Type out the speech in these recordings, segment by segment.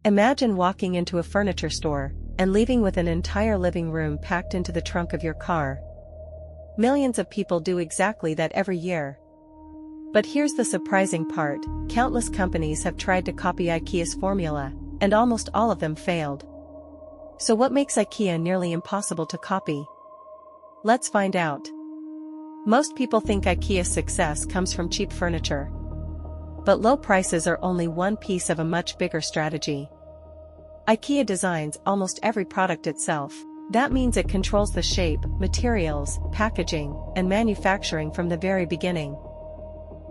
Imagine walking into a furniture store and leaving with an entire living room packed into the trunk of your car. Millions of people do exactly that every year. But here's the surprising part: countless companies have tried to copy IKEA's formula, and almost all of them failed. So what makes IKEA nearly impossible to copy? Let's find out. Most people think IKEA's success comes from cheap furniture. But low prices are only one piece of a much bigger strategy. IKEA designs almost every product itself. That means it controls the shape, materials, packaging, and manufacturing from the very beginning.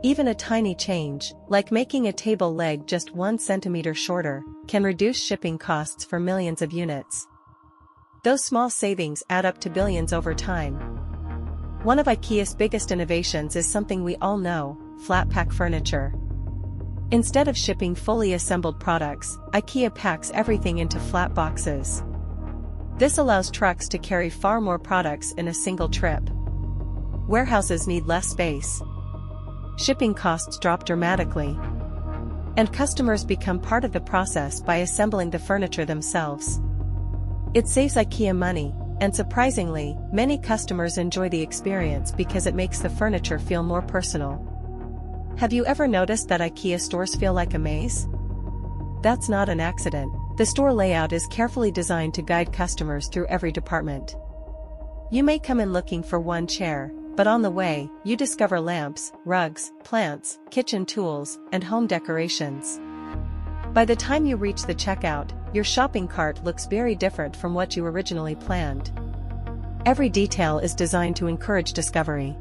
Even a tiny change, like making a table leg just 1 centimeter shorter, can reduce shipping costs for millions of units. Those small savings add up to billions over time. One of IKEA's biggest innovations is something we all know: flat pack furniture. Instead of shipping fully assembled products, IKEA packs everything into flat boxes. This allows trucks to carry far more products in a single trip. Warehouses need less space. Shipping costs drop dramatically. And customers become part of the process by assembling the furniture themselves. It saves IKEA money, and surprisingly, many customers enjoy the experience because it makes the furniture feel more personal. Have you ever noticed that IKEA stores feel like a maze? That's not an accident. The store layout is carefully designed to guide customers through every department. You may come in looking for one chair, but on the way, you discover lamps, rugs, plants, kitchen tools, and home decorations. By the time you reach the checkout, your shopping cart looks very different from what you originally planned. Every detail is designed to encourage discovery.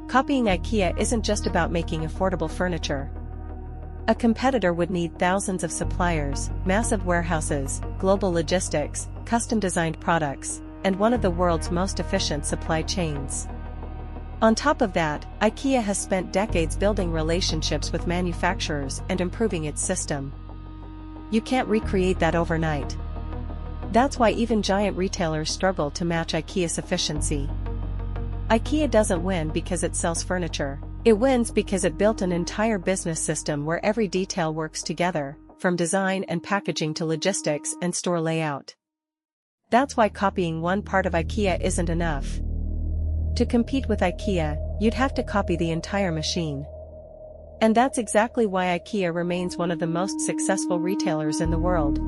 Copying IKEA isn't just about making affordable furniture. A competitor would need thousands of suppliers, massive warehouses, global logistics, custom-designed products, and one of the world's most efficient supply chains. On top of that, IKEA has spent decades building relationships with manufacturers and improving its system. You can't recreate that overnight. That's why even giant retailers struggle to match IKEA's efficiency. IKEA doesn't win because it sells furniture. It wins because it built an entire business system where every detail works together, from design and packaging to logistics and store layout. That's why copying one part of IKEA isn't enough. To compete with IKEA, you'd have to copy the entire machine. And that's exactly why IKEA remains one of the most successful retailers in the world.